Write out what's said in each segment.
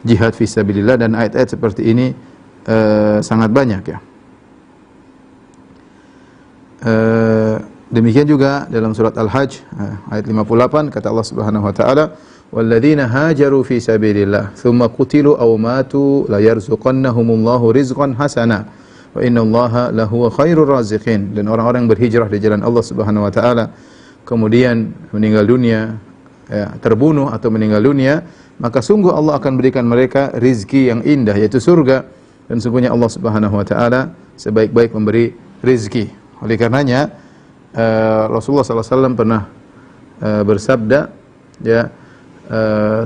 jihad fisabilillah, dan ayat-ayat seperti ini sangat banyak ya. Demikian juga dalam surat Al-Hajj ayat 58 kata Allah Subhanahu wa taala, "Walladzina hajaru fi sabilillah tsumma qutilu aw matu la yarzuqannahumullahu rizqan hasana wa innallaha lahuwa khairur raziqin." Dan orang-orang yang berhijrah di jalan Allah Subhanahu wa taala kemudian meninggal dunia, ya, terbunuh atau meninggal dunia, maka sungguh Allah akan berikan mereka rizki yang indah, yaitu surga, dan sungguhnya Allah Subhanahu wa taala sebaik-baik memberi rizki. Oleh karenanya Rasulullah SAW pernah bersabda ya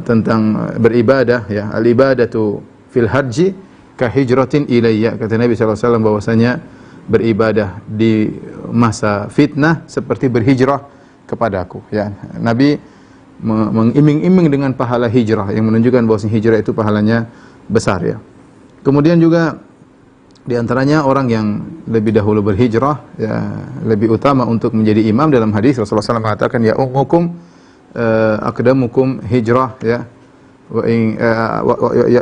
tentang beribadah, ya, al-ibadatu fil haji ka hijratin ilayya. Kata Nabi SAW bahwasanya beribadah di masa fitnah seperti berhijrah kepadaku, ya. Nabi mengiming-iming dengan pahala hijrah yang menunjukkan bahwa hijrah itu pahalanya besar, ya. Kemudian juga di antaranya orang yang lebih dahulu berhijrah, ya, lebih utama untuk menjadi imam. Dalam hadis Rasulullah SAW mengatakan, ya ummukum aqdamukum hijrah, ya,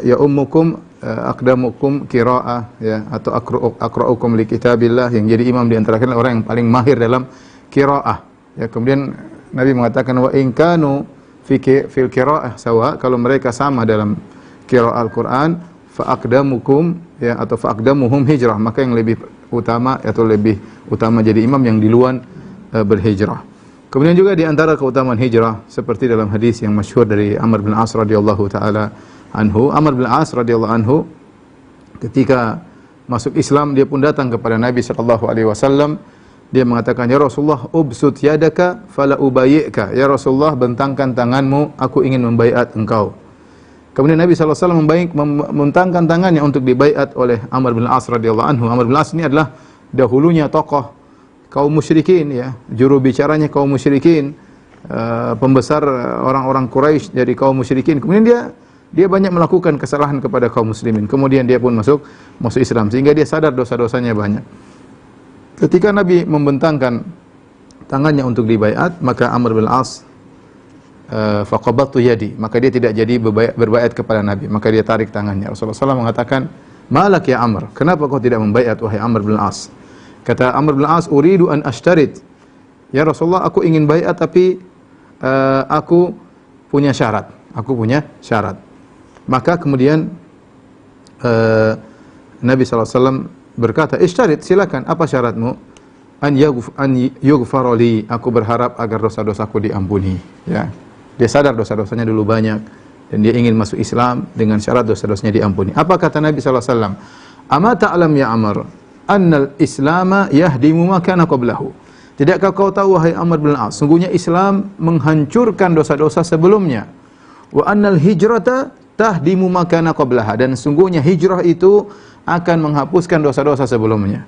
ya ummukum aqdamukum qiraah, ya, atau aqra'ukum li kitabillah. Yang jadi imam di antara kalian orang yang paling mahir dalam qiraah, ya. Kemudian Nabi mengatakan, wa in kanu fil qiraah sawa, kalau mereka sama dalam qiraah Al-Qur'an, fa aqdamukum, ya, atau fa aqdamuhum hijrah, maka yang lebih utama atau lebih utama jadi imam yang duluan berhijrah. Kemudian juga di antara keutamaan hijrah seperti dalam hadis yang masyhur dari Amr bin As radhiyallahu taala anhu. Amr bin As radhiyallahu anhu ketika masuk Islam, dia pun datang kepada Nabi sallallahu alaihi wasallam. Dia mengatakan, ya Rasulullah, ubsut yadaka fala ubayyika. Ya Rasulullah, bentangkan tanganmu, aku ingin membaiat engkau. Kemudian Nabi SAW membentangkan tangannya untuk dibaiat oleh Amr bin As radhiyallahu anhu. Amr bin As ini adalah dahulunya tokoh kaum musyrikin, ya, juru bicaranya kaum musyrikin, pembesar orang-orang Quraisy dari kaum musyrikin. Kemudian dia banyak melakukan kesalahan kepada kaum muslimin. Kemudian dia pun masuk Islam, sehingga dia sadar dosa-dosanya banyak. Ketika Nabi membentangkan tangannya untuk dibaiat, maka Amr bin As faqabattu yadi, maka dia tidak jadi berbaiat kepada Nabi, maka dia tarik tangannya. Rasulullah SAW mengatakan, malak ya Amr, kenapa kau tidak membaiat wahai Amr bin As? Kata Amr bin As, uridu an ashtarit. Ya Rasulullah, aku ingin baiat tapi aku punya syarat. Maka kemudian Nabi SAW berkata, ishtarit, silakan, apa syaratmu? An yughfara li, aku berharap agar dosa-dosaku diampuni, ya. Dia sadar dosa-dosanya dulu banyak dan dia ingin masuk Islam dengan syarat dosa-dosanya diampuni. Apa kata Nabi SAW? Ama ta'lam ya Amr, annal islama yahdimu ma kana qablahu. Tidakkah kau tahu wahai Amr bin As, sungguhnya Islam menghancurkan dosa-dosa sebelumnya. Wa annal hijrata tahdimu ma kana qablaha, dan sungguhnya hijrah itu akan menghapuskan dosa-dosa sebelumnya.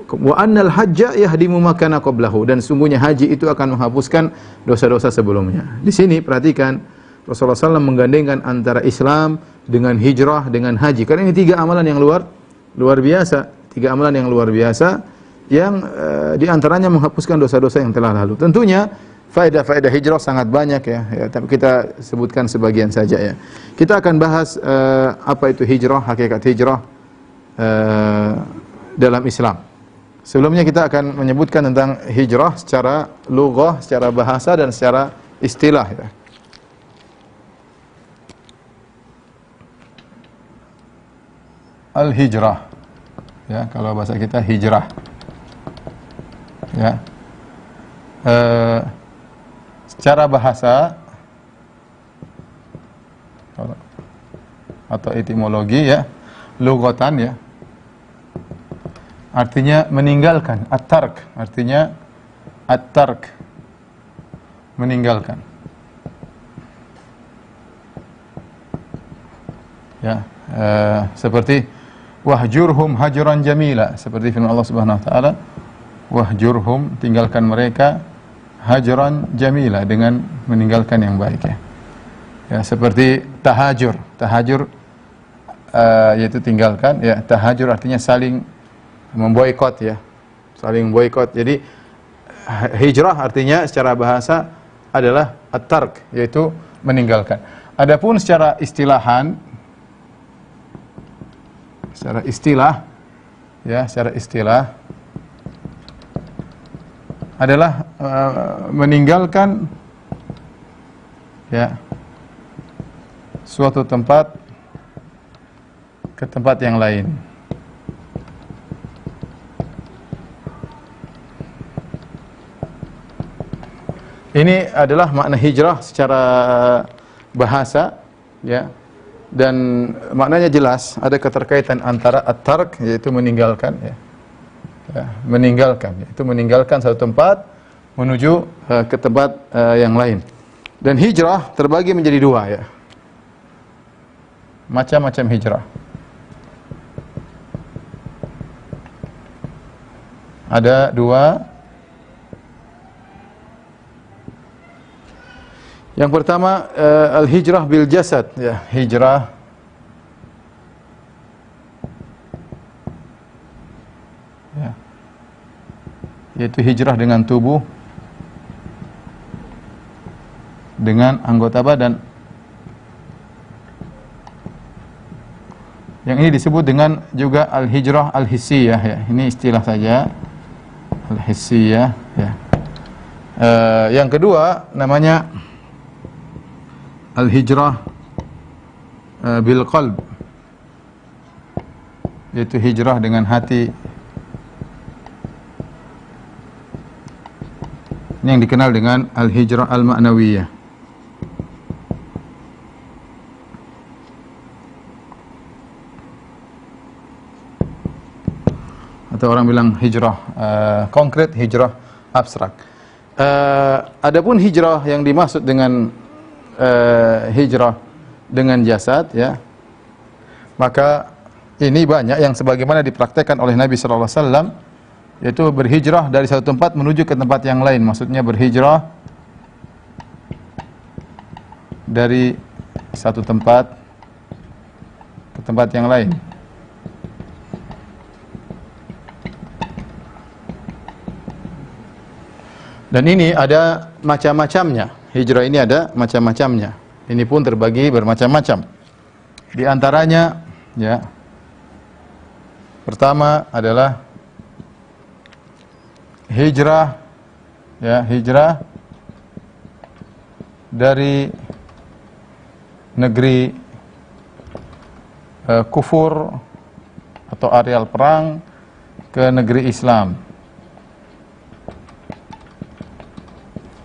Wa annal hajja yahdimu ma kana qablahu, dan sungguhnya haji itu akan menghapuskan dosa-dosa sebelumnya. Di sini perhatikan, Rasulullah SAW menggandengkan antara Islam dengan hijrah dengan haji. Karena ini tiga amalan yang luar biasa, yang di antaranya menghapuskan dosa-dosa yang telah lalu. Tentunya faedah-faedah hijrah sangat banyak, ya, tapi kita sebutkan sebagian saja, ya. Kita akan bahas apa itu hijrah, hakikat hijrah dalam Islam. Sebelumnya kita akan menyebutkan tentang hijrah secara lughah, secara bahasa, dan secara istilah, ya. Al-hijrah, ya, kalau bahasa kita hijrah, ya. Secara bahasa atau etimologi, ya, lughatan, ya, artinya meninggalkan. At-tark, artinya at-tark, meninggalkan, ya. Seperti wahjurhum hajran jamila, seperti firman Allah Subhanahu wa taala, wahjurhum, tinggalkan mereka, hajran jamila, dengan meninggalkan yang baik, ya. Ya, seperti tahajur, yaitu tinggalkan, ya. Tahajur artinya saling memboikot, ya, saling boikot. Jadi hijrah artinya secara bahasa adalah at-tark, yaitu meninggalkan. Adapun secara istilahan, secara istilah, ya, secara istilah adalah meninggalkan, ya, suatu tempat ke tempat yang lain. Ini adalah makna hijrah secara bahasa, ya. Dan maknanya jelas, ada keterkaitan antara at-tark, yaitu meninggalkan, ya. Ya, meninggalkan, yaitu meninggalkan satu tempat menuju ke tempat yang lain. Dan hijrah terbagi menjadi dua, ya. Macam-macam hijrah. Ada dua. Yang pertama al-hijrah bil jasad, ya, hijrah ya, yaitu hijrah dengan tubuh, dengan anggota badan. Yang ini disebut dengan juga al-hijrah al-hissiyah, ya. Ini istilah saja, al-hissiyah, ya. Yang kedua namanya al-hijrah bil qalb, yaitu hijrah dengan hati. Ini yang dikenal dengan al-hijrah al-ma'nawiyah. Atau orang bilang hijrah konkret, hijrah abstrak. Adapun hijrah yang dimaksud dengan hijrah dengan jasad, ya, maka ini banyak yang sebagaimana dipraktekkan oleh Nabi sallallahu alaihi wasallam, yaitu berhijrah dari satu tempat menuju ke tempat yang lain. Maksudnya berhijrah dari satu tempat ke tempat yang lain. Dan ini ada macam-macamnya. Hijrah ini ada macam-macamnya. Ini pun terbagi bermacam-macam. Di antaranya, ya, pertama adalah hijrah, ya, hijrah dari negeri kufur atau areal perang ke negeri Islam.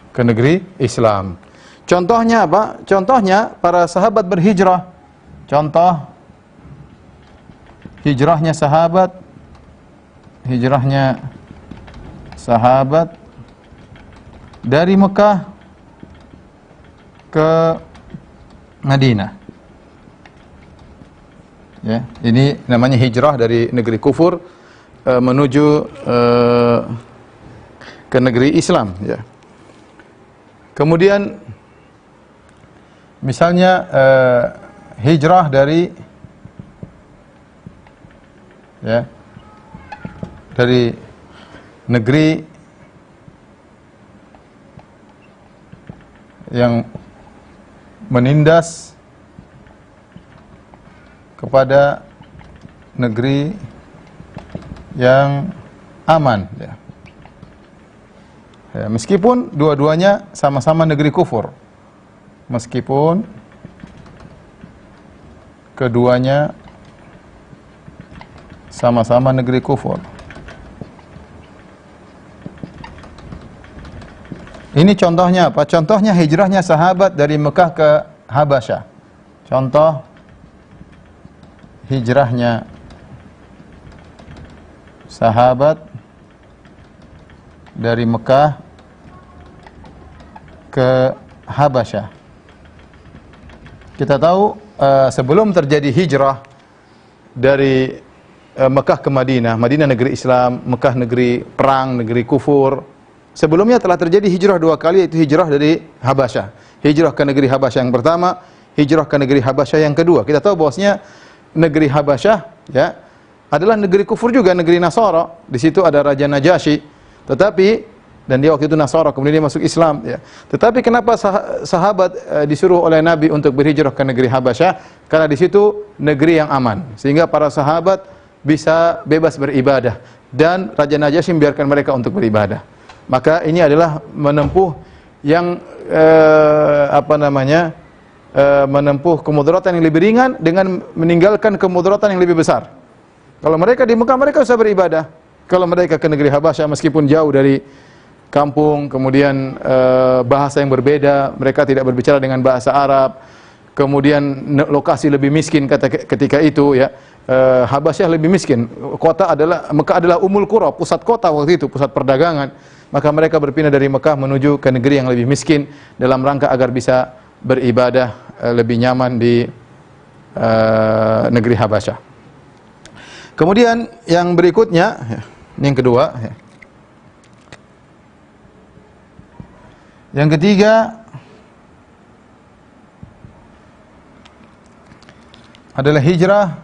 Ke negeri Islam. Contohnya apa? Contohnya para sahabat berhijrah. Contoh hijrahnya sahabat dari Mekah ke Madinah. Ya, ini namanya hijrah dari negeri kufur menuju ke negeri Islam, ya. Kemudian misalnya hijrah dari, ya, dari negeri yang menindas kepada negeri yang aman, ya. Ya, meskipun dua-duanya sama-sama negeri kufur, meskipun keduanya sama-sama negeri kufur. Ini contohnya apa? Contohnya hijrahnya sahabat dari Mekah ke Habasyah. Contoh hijrahnya sahabat dari Mekah ke Habasyah. Kita tahu sebelum terjadi hijrah dari Mekah ke Madinah, Madinah negeri Islam, Mekah negeri perang, negeri kufur. Sebelumnya telah terjadi hijrah dua kali, yaitu hijrah dari Habasyah. Hijrah ke negeri Habasyah yang pertama, hijrah ke negeri Habasyah yang kedua. Kita tahu bahwasanya negeri Habasyah, ya, adalah negeri kufur juga, negeri Nasara. Di situ ada Raja Najasyi. Tetapi dan dia waktu itu Nasara, kemudian dia masuk Islam ya. Tetapi kenapa sahabat disuruh oleh Nabi untuk berhijrah ke negeri Habasyah? Karena di situ negeri yang aman, sehingga para sahabat bisa bebas beribadah dan Raja Najasyi membiarkan mereka untuk beribadah. Maka ini adalah menempuh yang menempuh kemudaratan yang lebih ringan dengan meninggalkan kemudaratan yang lebih besar. Kalau mereka di Mekah, mereka bisa beribadah. Kalau mereka ke negeri Habasyah, meskipun jauh dari kampung, kemudian bahasa yang berbeda, mereka tidak berbicara dengan bahasa Arab, kemudian lokasi lebih miskin ketika itu ya. Habasyah lebih miskin. Mekah adalah Ummul Qura, pusat kota waktu itu, pusat perdagangan. Maka mereka berpindah dari Mekah menuju ke negeri yang lebih miskin dalam rangka agar bisa beribadah lebih nyaman di negeri Habasyah. Kemudian yang berikutnya, yang kedua, yang ketiga adalah hijrah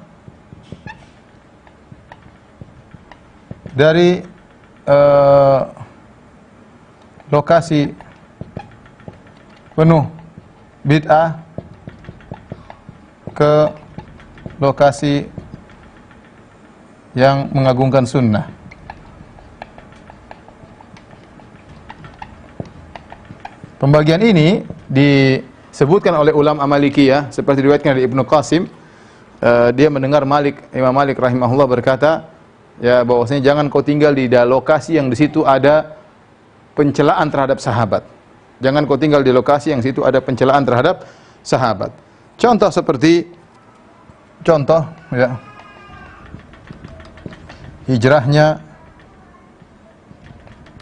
dari lokasi penuh bid'ah ke lokasi yang mengagungkan sunnah. Pembagian ini disebutkan oleh ulama Malikiyah seperti diriwayatkan dari Ibnu Qasim. Dia mendengar Imam Malik rahimahullah berkata, ya bahwasanya jangan kau tinggal di lokasi yang di situ ada pencelaan terhadap sahabat. Jangan kau tinggal di lokasi yang situ ada pencelaan terhadap sahabat. Contoh ya, hijrahnya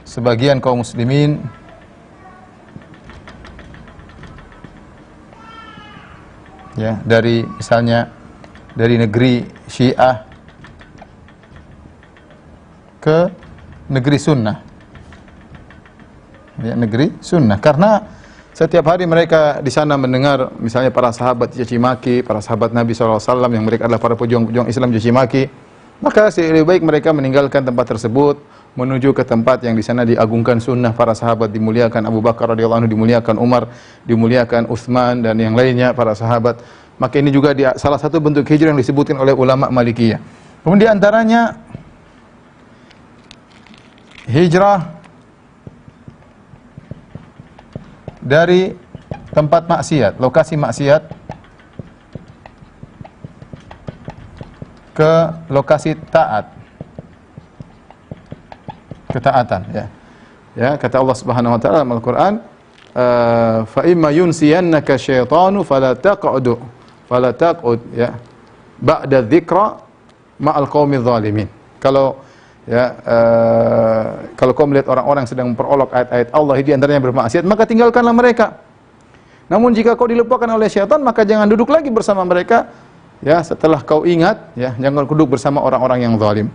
sebagian kaum muslimin ya misalnya dari negeri Syiah ke negeri sunnah. Ya, negeri sunnah, karena setiap hari mereka di sana mendengar misalnya para sahabat dicaci maki, para sahabat Nabi SAW yang mereka adalah para pejuang-pejuang Islam dicaci maki. Maka lebih baik mereka meninggalkan tempat tersebut menuju ke tempat yang di sana diagungkan sunnah, para sahabat dimuliakan, Abu Bakar radhiyallahu anhu dimuliakan, Umar dimuliakan, Utsman dan yang lainnya para sahabat. Maka ini juga salah satu bentuk hijrah yang disebutkan oleh ulama Malikiyah. Kemudian antaranya hijrah dari tempat maksiat, lokasi maksiat ke lokasi taat, ketaatan ya. Ya, kata Allah Subhanahu wa taala dalam Al-Qur'an, fa imma yunsiyannaka syaitanu fala taq'ud ya ba'da dzikra ma'al qaumidz zalimin. Kalau kau melihat orang-orang sedang memperolok ayat-ayat Allah di antaranya bermaksiat, maka tinggalkanlah mereka. Namun jika kau dilupakan oleh syaitan, maka jangan duduk lagi bersama mereka. Ya, setelah kau ingat, ya, jangan duduk bersama orang-orang yang zalim.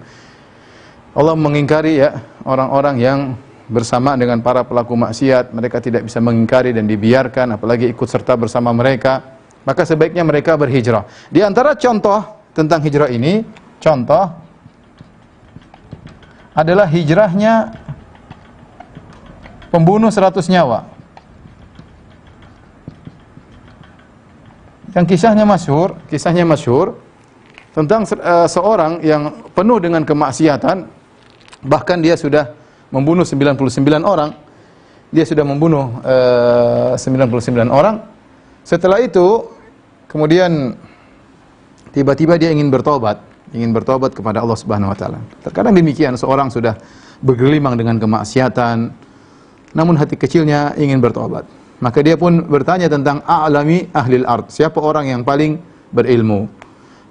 Allah mengingkari ya orang-orang yang bersama dengan para pelaku maksiat, mereka tidak bisa mengingkari dan dibiarkan, apalagi ikut serta bersama mereka. Maka sebaiknya mereka berhijrah. Di antara contoh tentang hijrah ini, contoh adalah hijrahnya pembunuh 100 nyawa. Yang kisahnya masyhur tentang seorang yang penuh dengan kemaksiatan, bahkan dia sudah membunuh 99 orang. Dia sudah membunuh 99 orang. Setelah itu kemudian tiba-tiba dia ingin bertobat kepada Allah Subhanahu wa taala. Terkadang demikian, seorang sudah bergelimang dengan kemaksiatan, namun hati kecilnya ingin bertobat. Maka dia pun bertanya tentang a'lami ahlil ard, siapa orang yang paling berilmu.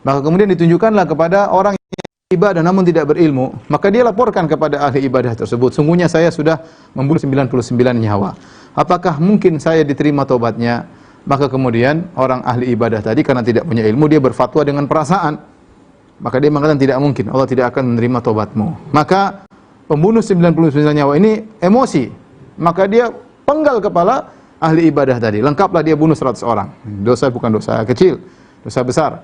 Maka kemudian ditunjukkanlah kepada orang yang ibadah namun tidak berilmu. Maka dia laporkan kepada ahli ibadah tersebut, sungguhnya saya sudah membunuh 99 nyawa. Apakah mungkin saya diterima tobatnya? Maka kemudian orang ahli ibadah tadi karena tidak punya ilmu, dia berfatwa dengan perasaan. Maka dia mengatakan tidak mungkin, Allah tidak akan menerima tobatmu. Maka pembunuh 99 nyawa ini emosi. Maka dia penggal kepala ahli ibadah tadi. Lengkaplah dia bunuh 100 orang. Dosa bukan dosa kecil, dosa besar.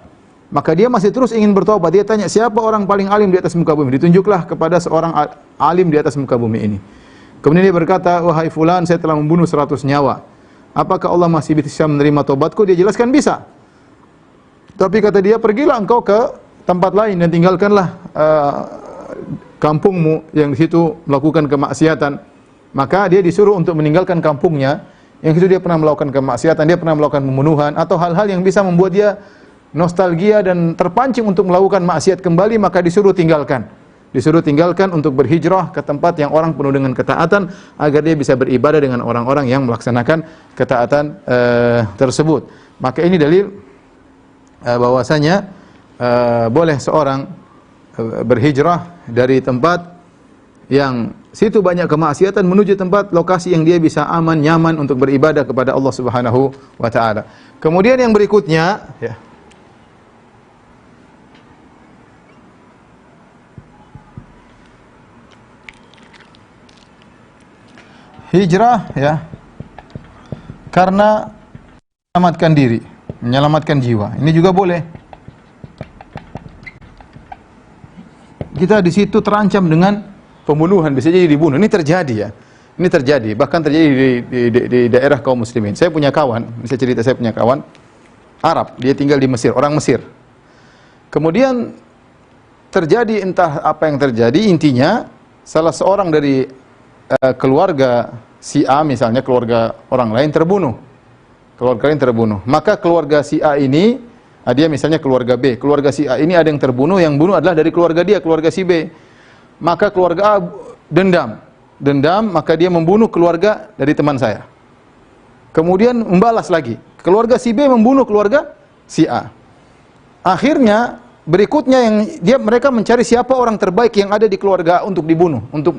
Maka dia masih terus ingin bertobat. Dia tanya, siapa orang paling alim di atas muka bumi? Ditunjuklah kepada seorang alim di atas muka bumi ini. Kemudian dia berkata, wahai fulan, saya telah membunuh 100 nyawa. Apakah Allah masih bisa menerima tobatku? Dia jelaskan bisa. Tapi kata dia, pergilah engkau ke tempat lain dan tinggalkanlah kampungmu yang di situ melakukan kemaksiatan. Maka dia disuruh untuk meninggalkan kampungnya yang itu dia pernah melakukan kemaksiatan, dia pernah melakukan pembunuhan atau hal-hal yang bisa membuat dia nostalgia dan terpancing untuk melakukan maksiat kembali, maka disuruh tinggalkan. Disuruh tinggalkan untuk berhijrah ke tempat yang orang penuh dengan ketaatan agar dia bisa beribadah dengan orang-orang yang melaksanakan ketaatan tersebut. Maka ini dalil bahwasanya boleh seorang berhijrah dari tempat yang situ banyak kemaksiatan menuju tempat lokasi yang dia bisa aman, nyaman untuk beribadah kepada Allah Subhanahu wa taala. Kemudian yang berikutnya, ya. Hijrah, ya, karena menyelamatkan diri, menyelamatkan jiwa. Ini juga boleh. Kita di situ terancam dengan pembunuhan, bisa jadi dibunuh. Ini terjadi, ya. Ini terjadi, bahkan terjadi di daerah kaum muslimin. Saya punya kawan, saya cerita, saya punya kawan Arab, dia tinggal di Mesir, orang Mesir. Kemudian terjadi entah apa yang terjadi, intinya salah seorang dari keluarga si A misalnya, keluarga orang lain terbunuh. Keluarga lain terbunuh. Maka keluarga si A ini, dia misalnya keluarga B. Keluarga si A ini ada yang terbunuh, yang bunuh adalah dari keluarga dia, keluarga si B. Maka keluarga A dendam. Dendam, maka dia membunuh keluarga dari teman saya. Kemudian membalas lagi. Keluarga si B membunuh keluarga si A. Akhirnya berikutnya yang mereka mencari siapa orang terbaik yang ada di keluarga A untuk dibunuh, untuk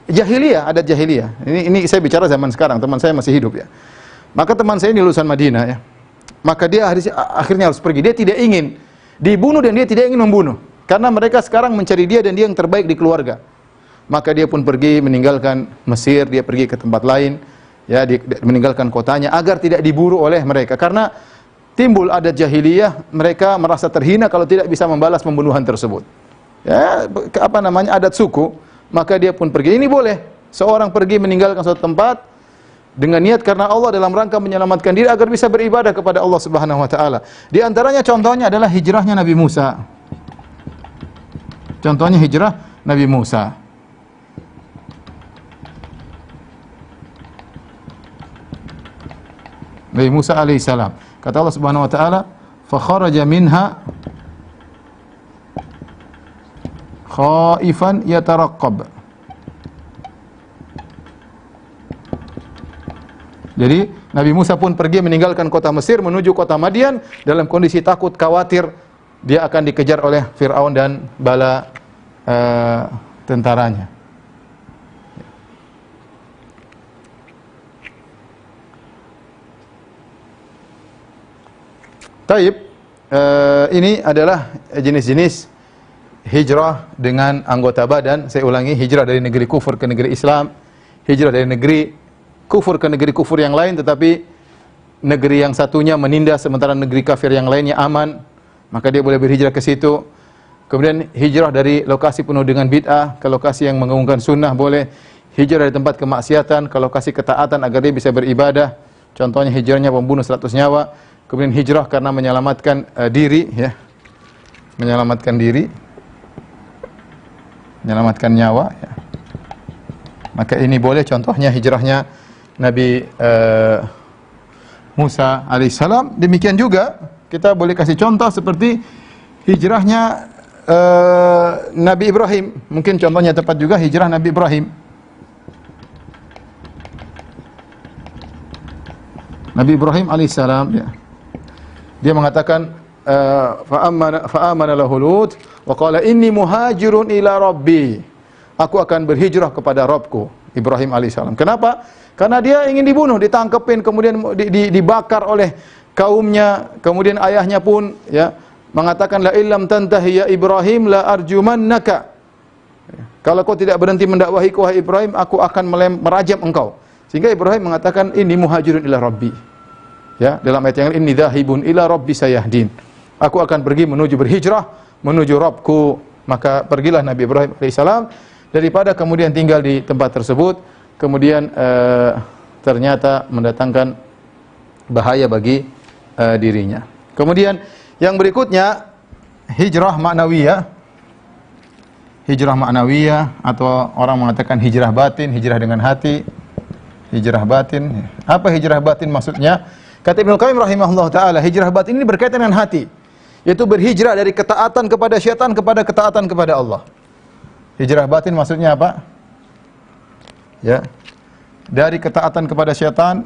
jahiliyah, adat jahiliyah. Ini saya bicara zaman sekarang, teman saya masih hidup, ya. Maka teman saya ini lulusan Madinah, ya. Maka dia akhirnya harus pergi. Dia tidak ingin dibunuh dan dia tidak ingin membunuh. Karena mereka sekarang mencari dia dan dia yang terbaik di keluarga. Maka dia pun pergi meninggalkan Mesir, dia pergi ke tempat lain, ya, meninggalkan kotanya agar tidak diburu oleh mereka. Karena timbul adat jahiliyah, mereka merasa terhina kalau tidak bisa membalas pembunuhan tersebut. Ya, adat suku. Maka dia pun pergi. Ini boleh. Seorang pergi meninggalkan suatu tempat dengan niat karena Allah dalam rangka menyelamatkan diri agar bisa beribadah kepada Allah Subhanahu wa taala. Di antaranya contohnya adalah hijrahnya Nabi Musa. Contohnya hijrah Nabi Musa. Nabi Musa alaihissalam. Kata Allah Subhanahu wa taala, "Fa kharaja minha khaifan yataraqqab." Jadi Nabi Musa pun pergi meninggalkan kota Mesir menuju kota Madian dalam kondisi takut, khawatir dia akan dikejar oleh Fir'aun dan bala tentaranya. Taib, ini adalah jenis-jenis hijrah dengan anggota badan. Saya ulangi, hijrah dari negeri kufur ke negeri Islam, hijrah dari negeri kufur ke negeri kufur yang lain, tetapi negeri yang satunya menindas sementara negeri kafir yang lainnya aman, maka dia boleh berhijrah ke situ. Kemudian hijrah dari lokasi penuh dengan bid'ah ke lokasi yang mengagungkan sunnah boleh. Hijrah dari tempat kemaksiatan ke lokasi ketaatan agar dia bisa beribadah. Contohnya hijrahnya membunuh 100 nyawa. Kemudian hijrah karena menyelamatkan diri, ya, menyelamatkan diri, menyelamatkan nyawa, ya. Maka ini boleh. Contohnya hijrahnya Nabi Musa alaihissalam. Demikian juga kita boleh kasih contoh seperti hijrahnya Nabi Ibrahim. Mungkin contohnya tepat juga hijrah Nabi Ibrahim. Nabi Ibrahim alaihissalam, ya. Dia mengatakan fa'amana lahu Lut wa qala inni muhajirun ila rabbi. Aku akan berhijrah kepada Rabbku. Ibrahim alaihissalam. Kenapa? Karena dia ingin dibunuh, ditangkepin, kemudian dibakar oleh kaumnya. Kemudian ayahnya pun, ya, mengatakan la illam tantahi ya Ibrahim la arjumannaka. Kalau kau tidak berhenti mendakwahiku wahai Ibrahim, aku akan merajam engkau. Sehingga Ibrahim mengatakan inni muhajirun ila rabbi. Ya, dalam ayat yang lain inni dzahibun ila rabbi sayahdin. Aku akan pergi menuju berhijrah menuju Rabbku. Maka pergilah Nabi Ibrahim alaihissalam daripada kemudian tinggal di tempat tersebut kemudian ternyata mendatangkan bahaya bagi dirinya. Kemudian yang berikutnya hijrah ma'nawiyah. Hijrah ma'nawiyah atau orang mengatakan hijrah batin, hijrah dengan hati. Hijrah batin. Apa hijrah batin maksudnya? Kata Ibnu Qayyim rahimahullah taala, hijrah batin ini berkaitan dengan hati, yaitu berhijrah dari ketaatan kepada syaitan kepada ketaatan kepada Allah. Hijrah batin maksudnya apa? Ya. Dari ketaatan kepada syaitan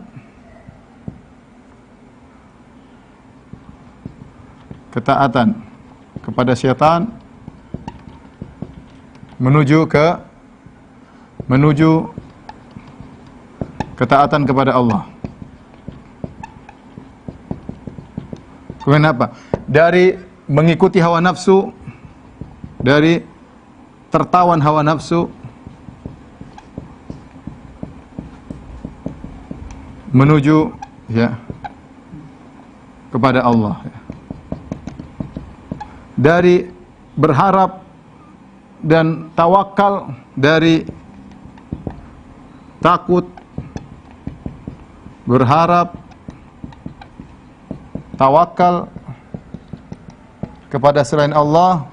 menuju ketaatan kepada Allah. Kemudian apa? Dari mengikuti hawa nafsu, dari tertawan hawa nafsu menuju kepada Allah. Dari berharap dan tawakal, dari takut, berharap, tawakal kepada selain Allah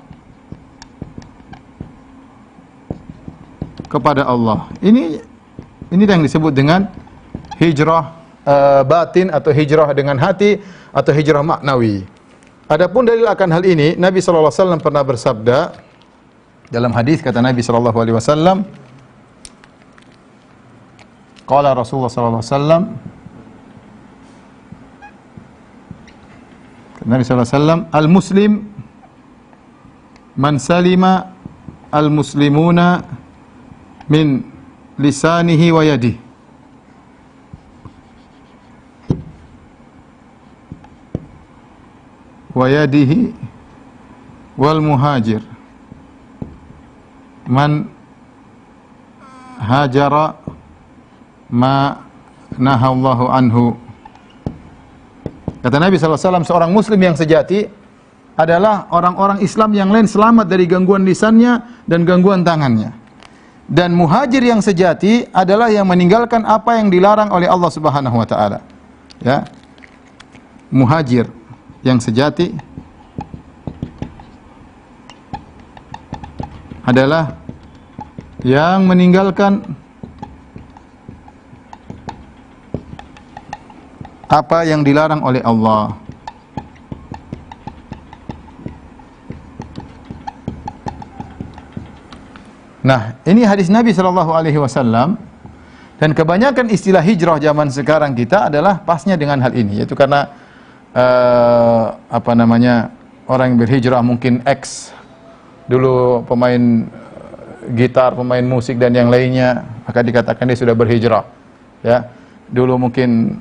kepada Allah. Ini yang disebut dengan hijrah batin atau hijrah dengan hati atau hijrah maknawi. Adapun dalil akan hal ini, Nabi sallallahu alaihi wasallam pernah bersabda dalam hadis, kata Nabi sallallahu alaihi wasallam, qala Rasulullah sallallahu alaihi wasallam, Nabi sallallahu alaihi wasallam, al-muslim man salima al-muslimuna min lisanihi wa yadihi. Wa yadihi wal muhajir man hajara ma nahallahu anhu. Kata Nabi sallallahu alaihi wasallam, seorang muslim yang sejati adalah orang-orang Islam yang lain selamat dari gangguan lisannya dan gangguan tangannya. Dan muhajir yang sejati adalah yang meninggalkan apa yang dilarang oleh Allah Subhanahu wa taala. Ya. Muhajir yang sejati adalah yang meninggalkan apa yang dilarang oleh Allah. Nah, ini hadis Nabi sallallahu alaihi wasallam, dan kebanyakan istilah hijrah zaman sekarang kita adalah pasnya dengan hal ini, yaitu karena orang yang berhijrah mungkin X dulu pemain gitar, pemain musik dan yang lainnya, maka dikatakan dia sudah berhijrah. Ya, dulu mungkin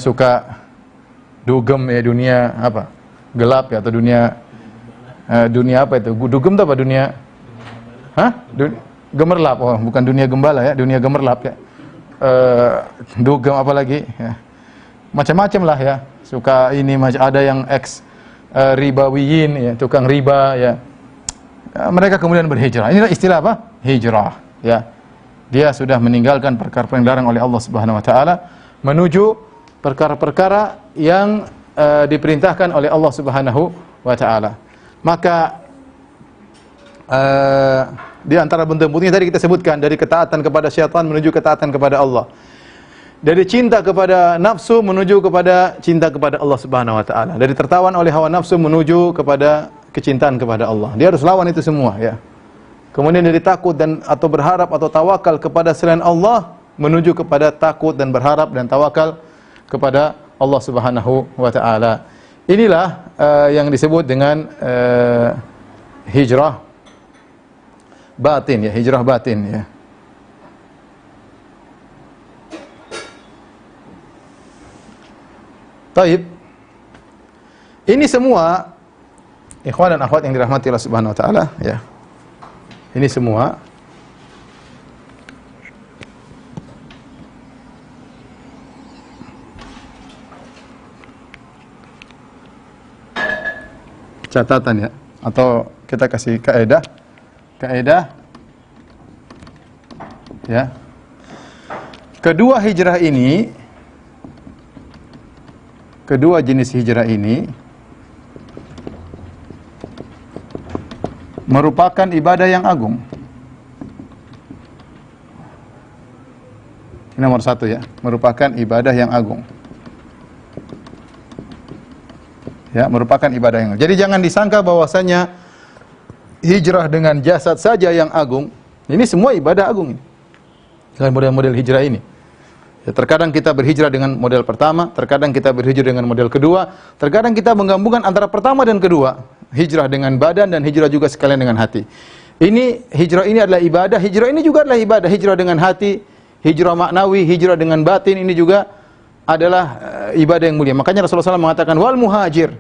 suka dugem ya, dunia gelap ya, atau dunia apa itu? Dugem itu apa dunia? Gemerlap. Oh, bukan dunia gembala ya, dunia gemerlap ya. Dugem apa lagi ya. Macam-macam lah ya. Suka ini, ada yang ribawiyin ya, tukang riba ya. Mereka kemudian berhijrah. Inilah istilah apa? Hijrah ya. Dia sudah meninggalkan perkara-perkara yang dilarang oleh Allah Subhanahu wa taala menuju perkara-perkara yang diperintahkan oleh Allah Subhanahu wa taala. Maka di antara bentuk-bentuknya tadi kita sebutkan, dari ketaatan kepada syaitan menuju ketaatan kepada Allah. Dari cinta kepada nafsu menuju kepada cinta kepada Allah Subhanahu wa taala. Dari tertawan oleh hawa nafsu menuju kepada kecintaan kepada Allah. Dia harus lawan itu semua ya. Kemudian dari takut dan atau berharap atau tawakal kepada selain Allah menuju kepada takut dan berharap dan tawakal kepada Allah Subhanahu wa taala. Inilah yang disebut dengan hijrah batin ya, hijrah batin ya. Taib. Ini semua ikhwan dan akhwat yang dirahmati Allah Subhanahu wa taala ya. Ini semua catatan ya, atau kita kasih kaidah Ya. Kedua jenis hijrah ini merupakan ibadah yang agung. Ini nomor satu ya, merupakan ibadah yang agung. Ya, merupakan ibadah yang agung. Jadi jangan disangka bahwasanya hijrah dengan jasad saja yang agung. Ini semua ibadah agung ini. Dengan model-model hijrah ini. Ya, terkadang kita berhijrah dengan model pertama, terkadang kita berhijrah dengan model kedua, terkadang kita menggabungkan antara pertama dan kedua. Hijrah dengan badan dan hijrah juga sekalian dengan hati. Hijrah ini adalah ibadah, hijrah ini juga adalah ibadah. Hijrah dengan hati, hijrah maknawi, hijrah dengan batin, ini juga adalah ibadah yang mulia. Makanya Rasulullah SAW mengatakan, wal muhajir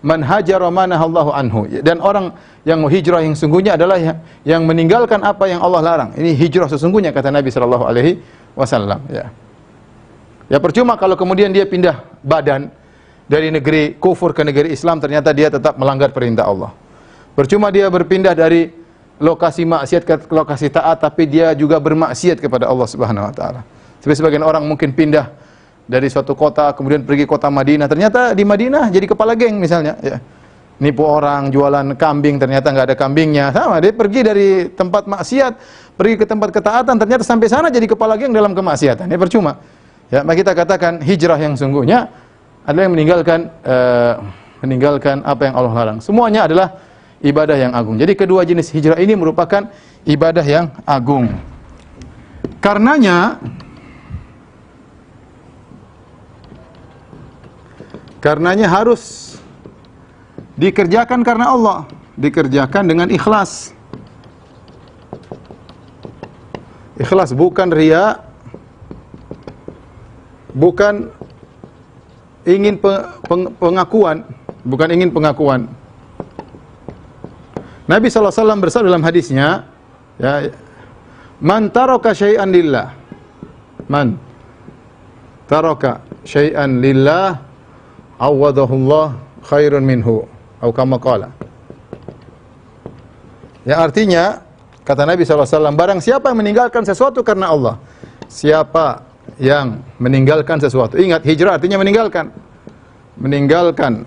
man hajara manahallahu anhu. Dan orang yang hijrah yang sungguhnya adalah yang meninggalkan apa yang Allah larang. Ini hijrah sesungguhnya, kata Nabi SAW. Ya percuma kalau kemudian dia pindah badan dari negeri kufur ke negeri Islam, ternyata dia tetap melanggar perintah Allah. Percuma dia berpindah dari lokasi maksiat ke lokasi taat, tapi dia juga bermaksiat kepada Allah Subhanahu wa taala. Seperti sebagian orang mungkin pindah dari suatu kota kemudian pergi kota Madinah, ternyata di Madinah jadi kepala geng misalnya, ya. Nipu orang, jualan kambing, ternyata nggak ada kambingnya. Sama, dia pergi dari tempat maksiat, pergi ke tempat ketaatan, ternyata sampai sana jadi kepala geng dalam kemaksiatan. Ini percuma. Ya, maka kita katakan hijrah yang sungguhnya adalah yang meninggalkan apa yang Allah larang. Semuanya adalah ibadah yang agung. Jadi kedua jenis hijrah ini merupakan ibadah yang agung. Karenanya harus dikerjakan karena Allah, dikerjakan dengan ikhlas. Ikhlas, bukan riya, bukan ingin pengakuan, bukan ingin pengakuan. Nabi SAW bersabda dalam hadisnya, ya, man taraka syai'an lillah, man taraka syai'an lillah, awadahullah khairun minhu, atau kama qala. Ya, artinya kata Nabi SAW, barang siapa yang meninggalkan sesuatu karena Allah, siapa yang meninggalkan sesuatu. Ingat, hijrah artinya meninggalkan. Meninggalkan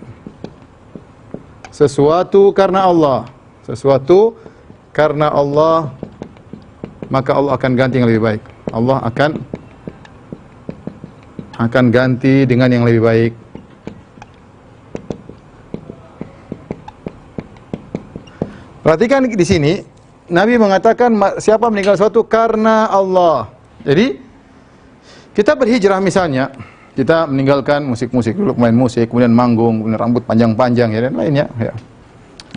sesuatu karena Allah. Sesuatu karena Allah, maka Allah akan ganti yang lebih baik. Allah akan ganti dengan yang lebih baik. Perhatikan di sini, Nabi mengatakan siapa meninggalkan sesuatu karena Allah. Jadi kita berhijrah misalnya, kita meninggalkan musik-musik, dulu main musik, kemudian manggung, kemudian rambut panjang-panjang ya, dan lainnya. Ya.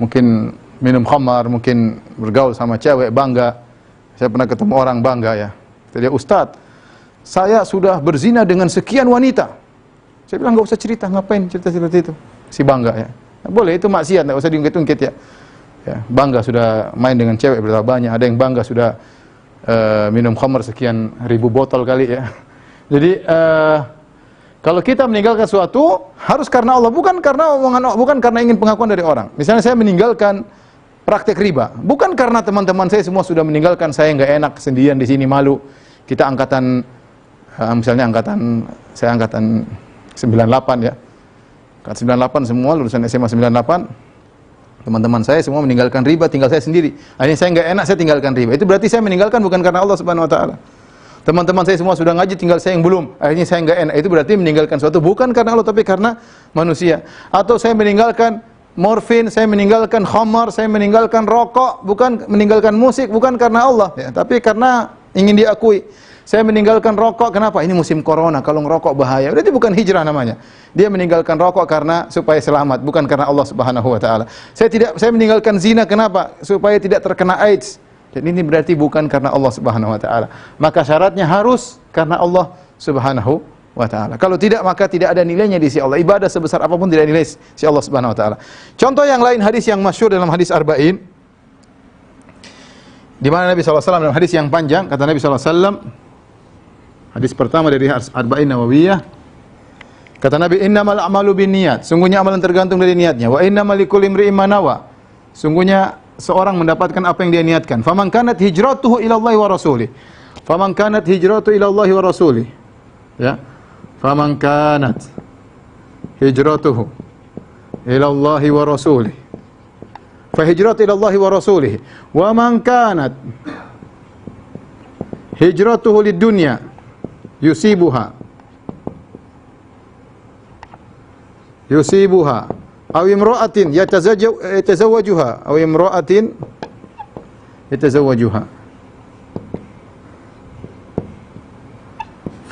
Mungkin minum khamar, mungkin bergaul sama cewek, bangga. Saya pernah ketemu orang bangga ya. Dia, Ustadz, saya sudah berzina dengan sekian wanita. Saya bilang, nggak usah cerita, ngapain cerita seperti itu? Si bangga ya. Nah, boleh, itu maksiat, nggak usah diungkit-ungkit ya. Ya. Bangga sudah main dengan cewek berapa banyak, ada yang bangga sudah minum khamar sekian ribu botol kali ya. Jadi kalau kita meninggalkan sesuatu harus karena Allah, bukan karena omongan, bukan karena ingin pengakuan dari orang. Misalnya saya meninggalkan praktek riba, bukan karena teman-teman saya semua sudah meninggalkan, saya nggak enak sendirian di sini, malu. Kita angkatan misalnya saya angkatan 98 ya. Angkatan 98 semua lulusan SMA 98. Teman-teman saya semua meninggalkan riba, tinggal saya sendiri. Akhirnya saya nggak enak, saya tinggalkan riba. Itu berarti saya meninggalkan bukan karena Allah Subhanahu wa taala. Teman-teman saya semua sudah ngaji, tinggal saya yang belum. Akhirnya saya nggak enak. Itu berarti meninggalkan sesuatu bukan karena Allah, tapi karena manusia. Atau saya meninggalkan morfin, saya meninggalkan khamar, saya meninggalkan rokok, bukan meninggalkan musik, bukan karena Allah, ya, tapi karena ingin diakui. Saya meninggalkan rokok, kenapa? Ini musim corona, kalau ngerokok bahaya. Berarti bukan hijrah namanya. Dia meninggalkan rokok karena supaya selamat, bukan karena Allah Subhanahu wa taala. Saya meninggalkan zina, kenapa? Supaya tidak terkena AIDS. Dan ini berarti bukan karena Allah Subhanahu wa taala. Maka syaratnya harus karena Allah Subhanahu wa taala. Kalau tidak, maka tidak ada nilainya di sisi Allah. Ibadah sebesar apapun tidak nilai sisi Allah Subhanahu wa taala. Contoh yang lain, hadis yang masyhur dalam hadis Arba'in, di mana Nabi SAW dalam hadis yang panjang, kata Nabi SAW, hadis pertama dari Arba'in Nawawiyah, kata Nabi, innamal a'malu binniyat, sungguhnya amalan tergantung dari niatnya, wa innamal likulli imri'in ma nawa, sungguhnya seorang mendapatkan apa yang dia niatkan. Faman kanat hijratuhu ila Allah wa rasulih, Faman kanat hijratu ila Allah wa rasulih. Ya. Faman kanat hijratuhu ila Allah wa rasulih. Fa hijratu ila Allah wa rasulih. Wa man kanat hijratuhu lid dunya yusibuha aw imra'atin yatazawwajuha aw imra'atin yatazawwajuha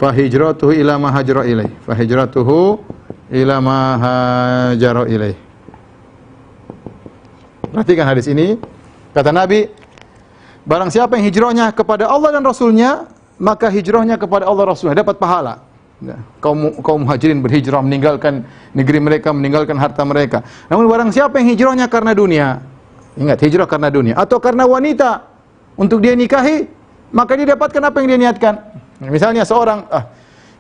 fa hijratuhu ila ma hajara ilaih fa hijratuhu ila ma hajara ilaih. Perhatikan hadis ini, kata Nabi, barang siapa yang hijrahnya kepada Allah dan Rasulnya, maka hijrahnya kepada Allah Rasulnya dapat pahala. Kaum muhajirin berhijrah meninggalkan negeri mereka, meninggalkan harta mereka. Namun barang siapa yang hijrahnya karena dunia, ingat hijrah karena dunia atau karena wanita untuk dia nikahi, maka dia dapatkan apa yang dia niatkan. Misalnya seorang,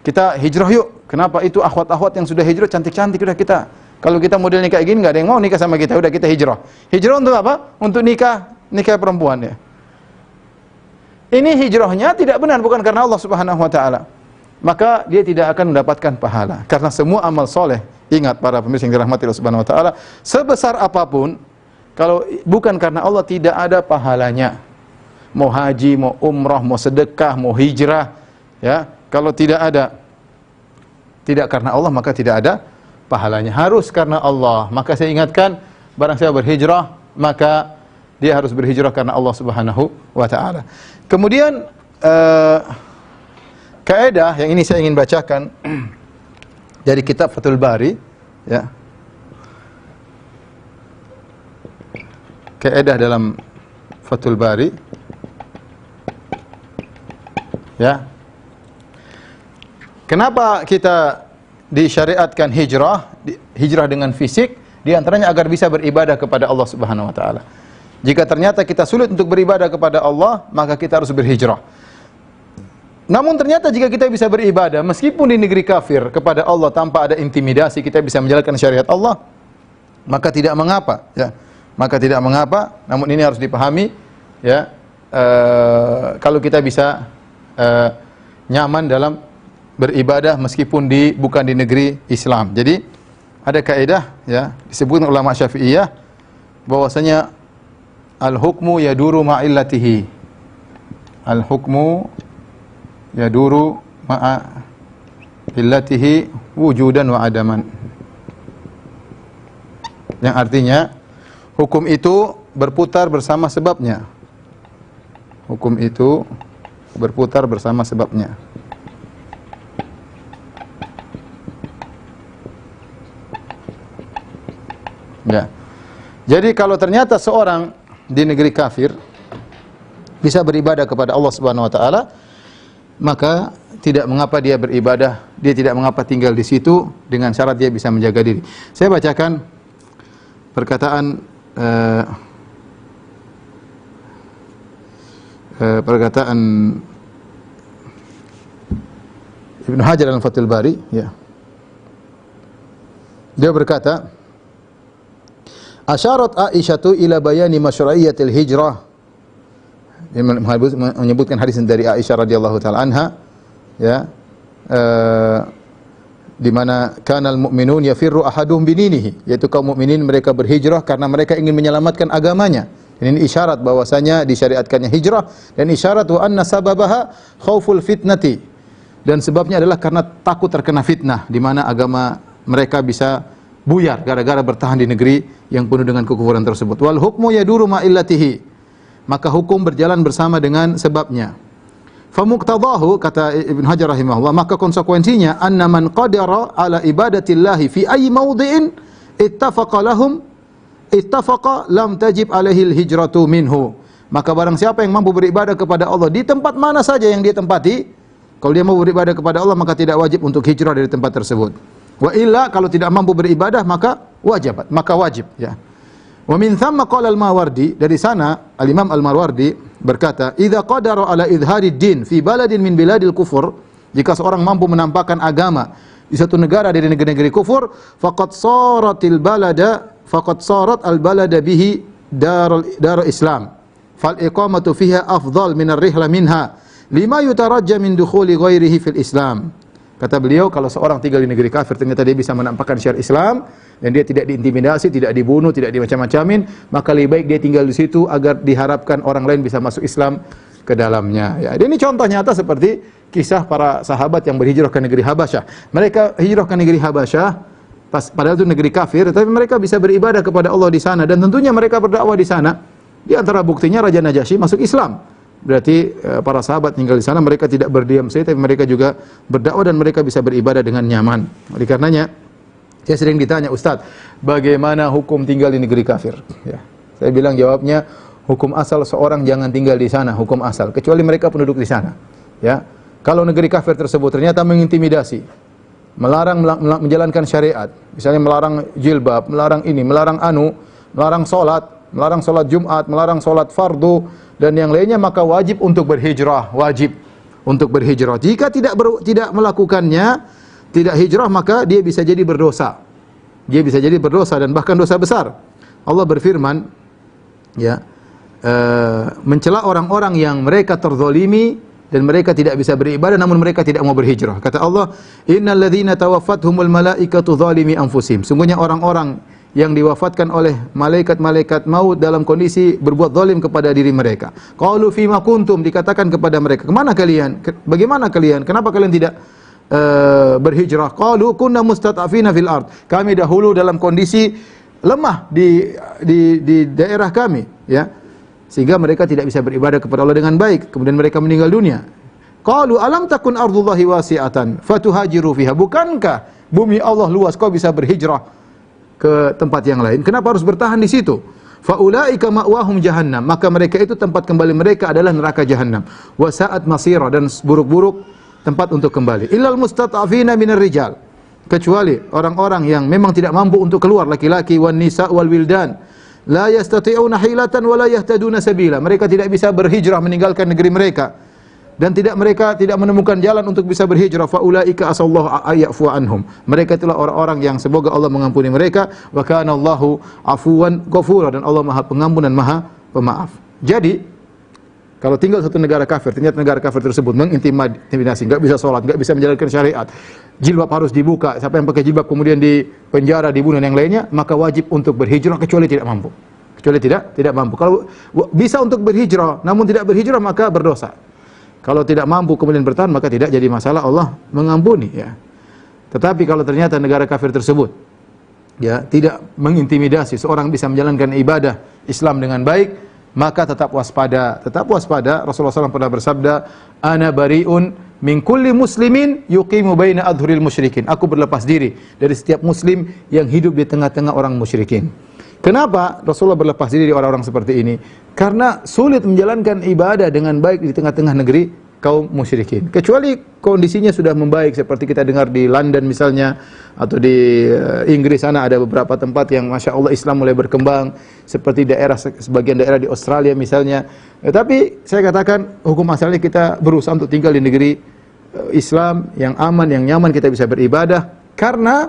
kita hijrah yuk. Kenapa? Itu akhwat-akhwat yang sudah hijrah cantik-cantik, udah kita. Kalau kita modelnya kayak gini, nggak ada yang mau nikah sama kita. Udah kita hijrah. Hijrah untuk apa? Untuk nikah perempuan ya. Ini hijrahnya tidak benar, bukan karena Allah Subhanahu Wa Taala. Maka dia tidak akan mendapatkan pahala. Karena semua amal soleh, ingat para pemirsa yang dirahmati Allah Subhanahu Wa Taala, sebesar apapun, kalau bukan karena Allah tidak ada pahalanya. Mau haji, mau umrah, mau sedekah, mau hijrah, ya. Kalau tidak karena Allah, maka tidak ada pahalanya. Harus karena Allah. Maka saya ingatkan, barang siapa berhijrah, maka dia harus berhijrah karena Allah Subhanahu wa taala. Kemudian kaidah yang ini saya ingin bacakan dari kitab Fathul Bari, ya. Kaidah dalam Fathul Bari, ya. Kenapa kita disyariatkan hijrah dengan fisik? Di antaranya agar bisa beribadah kepada Allah Subhanahu wa taala. Jika ternyata kita sulit untuk beribadah kepada Allah, maka kita harus berhijrah. Namun ternyata jika kita bisa beribadah meskipun di negeri kafir kepada Allah tanpa ada intimidasi, kita bisa menjalankan syariat Allah, maka tidak mengapa, ya. Maka tidak mengapa, namun ini harus dipahami, ya. Kalau kita bisa nyaman dalam beribadah meskipun bukan di negeri Islam. Jadi ada kaidah, ya, disebutkan ulama Syafi'iyah bahwasanya al-hukmu yaduru ma'illatihi. Al-hukmu yaduru ma'illatihi wujudan wa adaman. Yang artinya hukum itu berputar bersama sebabnya. Hukum itu berputar bersama sebabnya. Ya. Jadi kalau ternyata seorang di negeri kafir bisa beribadah kepada Allah Subhanahu wa taala, maka tidak mengapa dia beribadah, dia tidak mengapa tinggal di situ dengan syarat dia bisa menjaga diri. Saya bacakan perkataan Ibnu Hajar dalam Fathul Bari, ya. Dia berkata, asyarat Aisyatu ila bayani masyru'iyyatil hijrah. Dia menyebutkan hadis dari Aisyah radhiyallahu taala anha, ya, di mana kanal mu'minun yafirru ahaduhum bininihi, yaitu kaum mukminin mereka berhijrah karena mereka ingin menyelamatkan agamanya. Dan ini isyarat bahwasanya disyariatkannya hijrah, dan isyarat wa anna sababaha khauful fitnati, dan sebabnya adalah karena takut terkena fitnah, di mana agama mereka bisa buyar gara-gara bertahan di negeri yang penuh dengan kekufuran tersebut. Wal hukmu yaduru ma'illatihi, maka hukum berjalan bersama dengan sebabnya. Fa muqtadahu, kata Ibnu Hajar rahimahullah, maka konsekuensinya anna man qadara ala ibadatillahi fi ayyi mawdhi'in ittafaqa lam tajib alaihi al-hijratu minhu. Maka barang siapa yang mampu beribadah kepada Allah di tempat mana saja yang dia tempati, kalau dia mau beribadah kepada Allah maka tidak wajib untuk hijrah dari tempat tersebut. Wa illa, kalau tidak mampu beribadah maka wajib, ya. Wa min thamma qala al-Mawardi, dari sana al-Imam al-Mawardi berkata, idza qadara ala idharid din fi baladin min biladil kufur, jika seorang mampu menampakkan agama di satu negara dari negeri-negeri kufur, faqad sarat al-balada bihi dar Islam, fal iqamatu fiha afdal min ar-rihla minha, lima yutarajja min dukhuli ghairihi fil Islam. Kata beliau, kalau seorang tinggal di negeri kafir ternyata dia bisa menampakkan syariat Islam dan dia tidak diintimidasi, tidak dibunuh, tidak dimacam-macamin, maka lebih baik dia tinggal di situ agar diharapkan orang lain bisa masuk Islam ke dalamnya. Ya, ini contoh nyata seperti kisah para sahabat yang berhijrah ke negeri Habasyah. Mereka hijrah ke negeri Habasyah padahal itu negeri kafir, tapi mereka bisa beribadah kepada Allah di sana dan tentunya mereka berdakwah di sana. Di antara buktinya Raja Najasyi masuk Islam. Berarti para sahabat tinggal di sana, mereka tidak berdiam saja, tapi mereka juga berdakwah dan mereka bisa beribadah dengan nyaman. Oleh karenanya, saya sering ditanya, Ustaz, bagaimana hukum tinggal di negeri kafir? Ya. Saya bilang jawabnya, hukum asal seorang jangan tinggal di sana, hukum asal, kecuali mereka penduduk di sana. Ya. Kalau negeri kafir tersebut ternyata mengintimidasi, melarang menjalankan syariat, misalnya melarang jilbab, melarang ini, melarang melarang solat Jumat, melarang solat fardu, dan yang lainnya, maka wajib untuk berhijrah, wajib untuk berhijrah. Jika tidak melakukannya, tidak hijrah, maka dia bisa jadi berdosa. Dia bisa jadi berdosa dan bahkan dosa besar. Allah berfirman, ya, mencela orang-orang yang mereka terzalimi dan mereka tidak bisa beribadah namun mereka tidak mau berhijrah. Kata Allah, innal ladzina tawaffatuhumul malaikatu zalimi anfusihim. Sungguhnya orang-orang yang diwafatkan oleh malaikat-malaikat maut dalam kondisi berbuat zalim kepada diri mereka. Qalu fima kuntum, dikatakan kepada mereka, kemana kalian? Bagaimana kalian? Kenapa kalian tidak berhijrah? Qalu kunna mustata'fina fil ard. Kami dahulu dalam kondisi lemah di daerah kami, ya. Sehingga mereka tidak bisa beribadah kepada Allah dengan baik. Kemudian mereka meninggal dunia. Qalu alam takun ardullahi wasi'atan fatuhajiru fiha. Bukankah bumi Allah luas, kau bisa berhijrah ke tempat yang lain? Kenapa harus bertahan di situ? Faulaika ma'wahum jahannam, maka mereka itu tempat kembali mereka adalah neraka jahannam. Wa sa'at masira, dan buruk-buruk tempat untuk kembali. Illal mustata'fina minar rijal, kecuali orang-orang yang memang tidak mampu untuk keluar, laki-laki, wan nisa wal wildan, la yastati'una hilatan wa la yahtaduna sabila. Mereka tidak bisa berhijrah meninggalkan negeri mereka dan mereka tidak menemukan jalan untuk bisa berhijrah. Faulaika asallahu ayyafu anhum. Mereka itulah orang-orang yang semoga Allah mengampuni mereka. Wa kana Allahu afuwan ghafura, dan Allah Maha Pengampun dan Maha Pemaaf. Jadi, kalau tinggal satu negara kafir, ternyata negara kafir tersebut mengintimidasi, enggak bisa sholat, enggak bisa menjalankan syariat, jilbab harus dibuka, siapa yang pakai jilbab kemudian di penjara, dibunuh dan yang lainnya, maka wajib untuk berhijrah kecuali tidak mampu. Kecuali tidak mampu. Kalau bisa untuk berhijrah namun tidak berhijrah, maka berdosa. Kalau tidak mampu kemudian bertahan, maka tidak jadi masalah, Allah mengampuni, ya. Tetapi kalau ternyata negara kafir tersebut, ya, tidak mengintimidasi, seorang bisa menjalankan ibadah Islam dengan baik, maka tetap waspada. Tetap waspada. Rasulullah SAW pernah bersabda, ana bari'un min kulli muslimin yuqimu baina adhuril musyrikin. Aku berlepas diri dari setiap muslim yang hidup di tengah-tengah orang musyrikin. Kenapa Rasulullah berlepas diri dari orang-orang seperti ini? Karena sulit menjalankan ibadah dengan baik di tengah-tengah negeri kaum musyrikin. Kecuali kondisinya sudah membaik, seperti kita dengar di London misalnya, atau di Inggris sana ada beberapa tempat yang Masya Allah Islam mulai berkembang, seperti sebagian daerah di Australia misalnya. Tapi saya katakan hukum asalnya kita berusaha untuk tinggal di negeri Islam yang aman, yang nyaman, kita bisa beribadah. Karena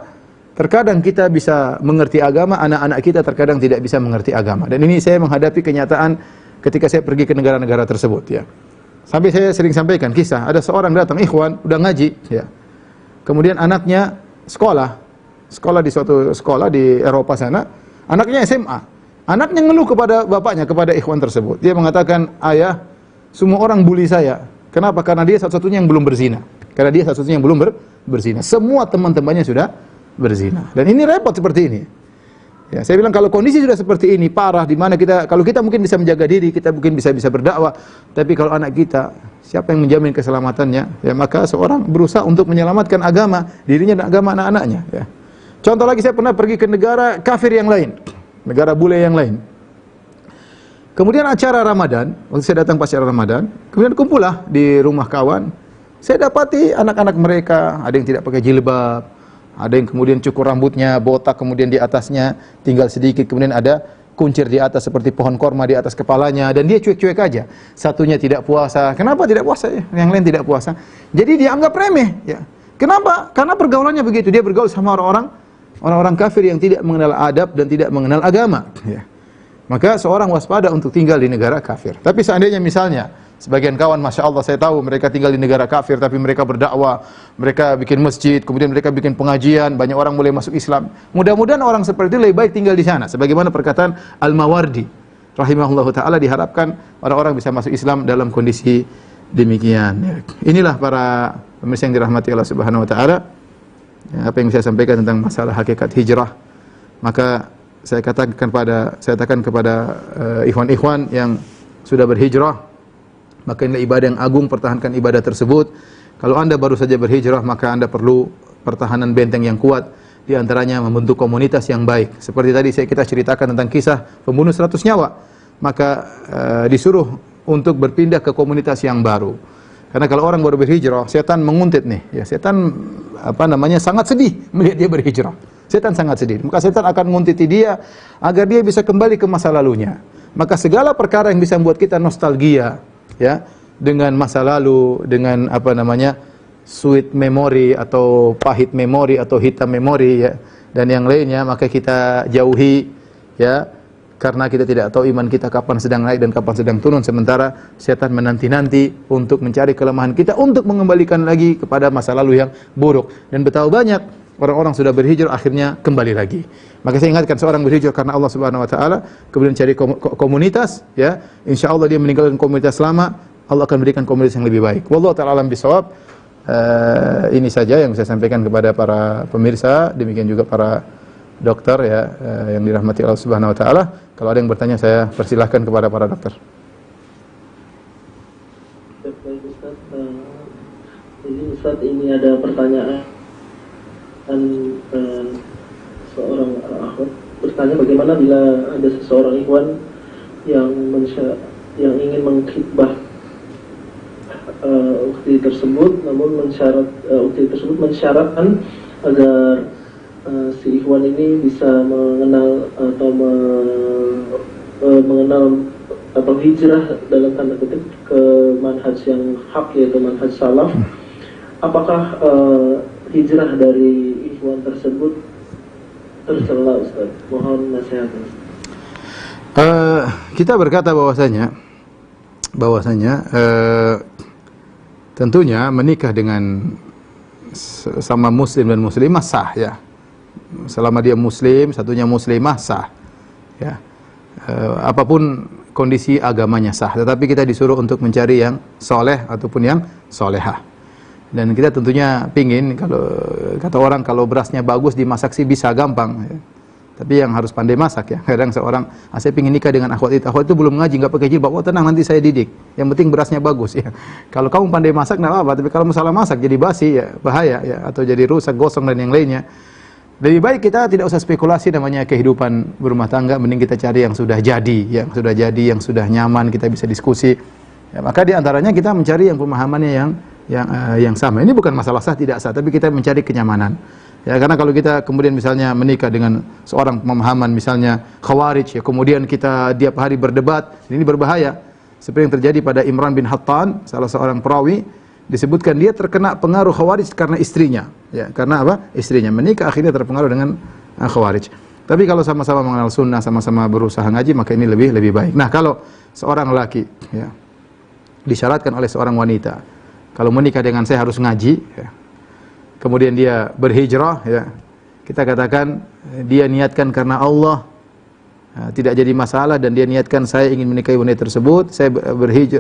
terkadang kita bisa mengerti agama, anak-anak kita terkadang tidak bisa mengerti agama. Dan ini saya menghadapi kenyataan ketika saya pergi ke negara-negara tersebut, ya. Sampai saya sering sampaikan kisah, ada seorang datang, ikhwan, udah ngaji, ya. Kemudian anaknya sekolah di suatu sekolah di Eropa sana, anaknya SMA. Anaknya ngeluh kepada bapaknya, kepada ikhwan tersebut. Dia mengatakan, ayah, semua orang bully saya. Kenapa? Karena dia satu-satunya yang belum berzina. Karena dia satu-satunya yang belum berzina. Semua teman-temannya sudah berzina. Dan ini repot seperti ini. Ya, saya bilang kalau kondisi sudah seperti ini parah, di mana kalau kita mungkin bisa menjaga diri, kita mungkin bisa berdakwah, tapi kalau anak kita, siapa yang menjamin keselamatannya? Ya, maka seorang berusaha untuk menyelamatkan agama dirinya dan agama anak-anaknya, ya. Contoh lagi, saya pernah pergi ke negara kafir yang lain, negara bule yang lain. Kemudian acara Ramadan, waktu saya datang pas acara Ramadan, kemudian kumpullah di rumah kawan. Saya dapati anak-anak mereka ada yang tidak pakai jilbab, ada yang kemudian cukur rambutnya, botak, kemudian di atasnya tinggal sedikit, kemudian ada kuncir di atas seperti pohon korma di atas kepalanya, dan dia cuek-cuek aja. Satunya tidak puasa. Kenapa tidak puasa? Yang lain tidak puasa. Jadi dia anggap remeh, ya. Kenapa? Karena pergaulannya begitu. Dia bergaul sama orang-orang kafir yang tidak mengenal adab dan tidak mengenal agama, ya. Maka seorang waspada untuk tinggal di negara kafir. Tapi seandainya misalnya Sebagian kawan, Masya Allah, saya tahu mereka tinggal di negara kafir, tapi mereka berdakwah, mereka bikin masjid, kemudian mereka bikin pengajian, banyak orang mulai masuk Islam. Mudah-mudahan orang seperti itu lebih baik tinggal di sana. Sebagaimana perkataan Al-Mawardi, rahimahullah ta'ala, diharapkan orang-orang bisa masuk Islam dalam kondisi demikian. Inilah para pemirsa yang dirahmati Allah Subhanahu wa ta'ala, apa yang saya sampaikan tentang masalah hakikat hijrah. Maka saya katakan kepada ikhwan-ikhwan yang sudah berhijrah, maka inilah ibadah yang agung, pertahankan ibadah tersebut. Kalau Anda baru saja berhijrah, maka Anda perlu pertahanan benteng yang kuat, di antaranya membentuk komunitas yang baik. Seperti tadi kita ceritakan tentang kisah pembunuh 100 nyawa, maka disuruh untuk berpindah ke komunitas yang baru. Karena kalau orang baru berhijrah, setan menguntit nih, ya, setan sangat sedih melihat dia berhijrah. Setan sangat sedih. Maka setan akan menguntiti dia agar dia bisa kembali ke masa lalunya. Maka segala perkara yang bisa membuat kita nostalgia, ya, dengan masa lalu, dengan sweet memory atau pahit memory atau hitam memory, ya, dan yang lainnya, maka kita jauhi, ya, karena kita tidak tahu iman kita kapan sedang naik dan kapan sedang turun, sementara setan menanti-nanti untuk mencari kelemahan kita untuk mengembalikan lagi kepada masa lalu yang buruk. Dan betapa banyak orang-orang sudah berhijrah akhirnya kembali lagi. Maka saya ingatkan, seorang berhijrah karena Allah Subhanahu wa taala, kemudian cari komunitas, ya, insyaallah dia meninggalkan komunitas lama, Allah akan berikan komunitas yang lebih baik. Wallahu ta'ala alam bisawab. Ini saja yang saya sampaikan kepada para pemirsa, demikian juga para dokter, ya, yang dirahmati Allah Subhanahu wa taala. Kalau ada yang bertanya, saya persilahkan kepada para dokter. Baik Ustaz, jadi Ustaz, ini ada pertanyaan seorang akhwat bertanya, bagaimana bila ada seseorang ikhwan yang ingin mengkhitbah ukti tersebut, namun ukti tersebut mensyaratkan agar si ikhwan ini bisa mengenal atau hijrah dalam tanda kutip ke manhaj yang hak, yaitu manhaj salaf. Apakah hijrah dari ikhwan tersebut tercela, Ustaz? Mohon nasihatnya. Kita berkata bahwasanya tentunya menikah dengan sama muslim dan muslimah sah, ya. Selama dia muslim, satunya muslimah, sah, ya. Apapun kondisi agamanya sah. Tetapi kita disuruh untuk mencari yang soleh ataupun yang solehah. Dan kita tentunya pingin, kalau kata orang, kalau berasnya bagus dimasak sih bisa gampang, ya. Tapi yang harus pandai masak, ya. Kadang seorang, saya pingin nikah dengan akhwat itu belum ngaji, nggak pakai jilbab. Oh tenang, nanti saya didik. Yang penting berasnya bagus, ya. Kalau kamu pandai masak nggak apa-apa, tapi kalau masalah masak jadi basi, ya bahaya, ya, atau jadi rusak, gosong dan yang lainnya. Lebih baik kita tidak usah spekulasi namanya kehidupan berumah tangga, mending kita cari yang sudah jadi, yang sudah nyaman, kita bisa diskusi. Ya, maka di antaranya kita mencari yang pemahamannya yang sama. Ini bukan masalah sah tidak sah, tapi kita mencari kenyamanan. Ya, karena kalau kita kemudian misalnya menikah dengan seorang pemahaman misalnya Khawarij, ya, kemudian kita tiap hari berdebat, ini berbahaya. Seperti yang terjadi pada Imran bin Hattan, salah seorang perawi, disebutkan dia terkena pengaruh Khawarij karena istrinya, ya, karena apa? Istrinya menikah akhirnya terpengaruh dengan Khawarij. Tapi kalau sama-sama mengenal sunnah, sama-sama berusaha ngaji, maka ini lebih baik. Nah, kalau seorang laki, ya, disyaratkan oleh seorang wanita, kalau menikah dengan saya harus ngaji, ya, kemudian dia berhijrah, ya, kita katakan dia niatkan karena Allah, tidak jadi masalah, dan dia niatkan saya ingin menikahi wanita tersebut, saya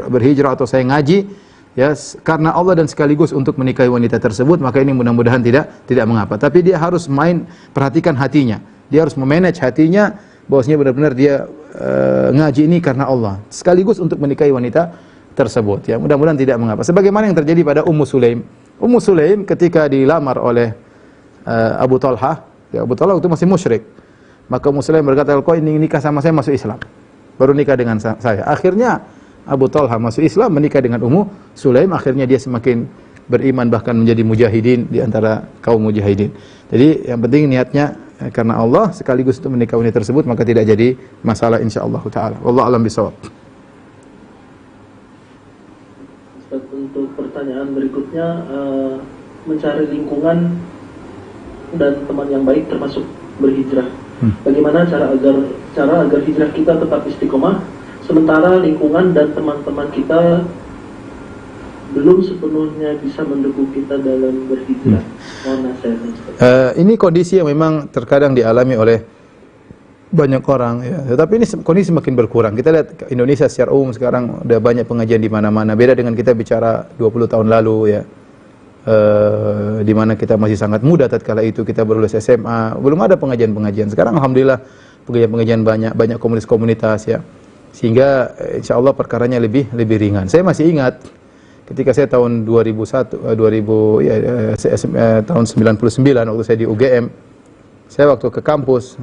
berhijrah atau saya ngaji, ya, karena Allah dan sekaligus untuk menikahi wanita tersebut, maka ini mudah-mudahan tidak mengapa. Tapi dia harus perhatikan hatinya. Dia harus memanage hatinya bahwasanya benar-benar dia ngaji ini karena Allah, sekaligus untuk menikahi wanita tersebut, ya. Mudah-mudahan tidak mengapa. Sebagaimana yang terjadi pada Ummu Sulaim. Ummu Sulaim ketika dilamar oleh Abu Talha, ya, Abu Talha itu masih musyrik. Maka Ummu Sulaim berkata, "Kau ingin nikah sama saya, masuk Islam. Baru nikah dengan saya." Akhirnya Abu Talha masuk Islam, menikah dengan Ummu Sulaim, akhirnya dia semakin beriman, bahkan menjadi mujahidin di antara kaum mujahidin. Jadi yang penting niatnya karena Allah sekaligus untuk menikah wanita tersebut, maka tidak jadi masalah insyaallah taala. Wallahu a'lam bishawab. Untuk pertanyaan berikutnya, mencari lingkungan dan teman yang baik termasuk berhijrah. Bagaimana cara agar hijrah kita tetap istiqomah sementara lingkungan dan teman-teman kita belum sepenuhnya bisa mendukung kita dalam berhijrah. Mohon nasihatnya Ustaz. Ini kondisi yang memang terkadang dialami oleh banyak orang ya. Tetapi ini kondisi semakin berkurang. Kita lihat Indonesia secara umum sekarang udah banyak pengajian di mana-mana. Beda dengan kita bicara 20 tahun lalu ya. Di mana kita masih sangat muda tatkala itu, kita baru lulus SMA, belum ada pengajian-pengajian. Sekarang alhamdulillah pengajian-pengajian banyak komunitas ya. Sehingga insyaallah perkaranya lebih ringan. Saya masih ingat ketika saya tahun 2000 tahun 99 waktu saya di UGM. Saya waktu ke kampus,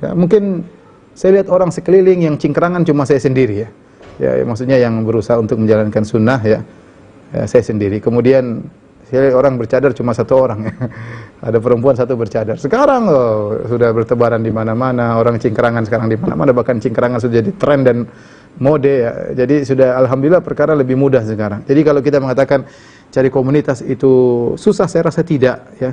ya, mungkin saya lihat orang sekeliling yang cingkrangan cuma saya sendiri ya. Ya, maksudnya yang berusaha untuk menjalankan sunnah ya, saya sendiri. Kemudian saya lihat orang bercadar cuma satu orang ya. Ada perempuan satu bercadar. Sekarang sudah bertebaran di mana-mana, orang cingkrangan sekarang di mana-mana, bahkan cingkrangan sudah jadi tren dan mode ya. Jadi sudah alhamdulillah perkara lebih mudah sekarang. Jadi kalau kita mengatakan cari komunitas itu susah, saya rasa tidak ya.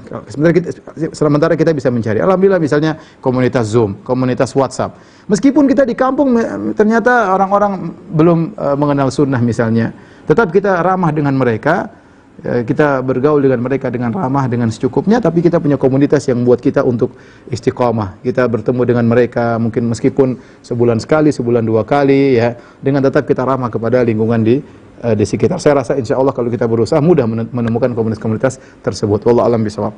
Sementara kita bisa mencari. Alhamdulillah misalnya komunitas Zoom, komunitas WhatsApp. Meskipun kita di kampung ternyata orang-orang belum mengenal sunnah misalnya, tetap kita ramah dengan mereka. Kita bergaul dengan mereka dengan ramah, dengan secukupnya, tapi kita punya komunitas yang buat kita untuk istiqamah. Kita bertemu dengan mereka mungkin meskipun sebulan sekali, sebulan dua kali ya, dengan tetap kita ramah kepada lingkungan di sekitar. Saya rasa insya Allah kalau kita berusaha mudah menemukan komunitas-komunitas tersebut. Wallahu a'lam bishawab.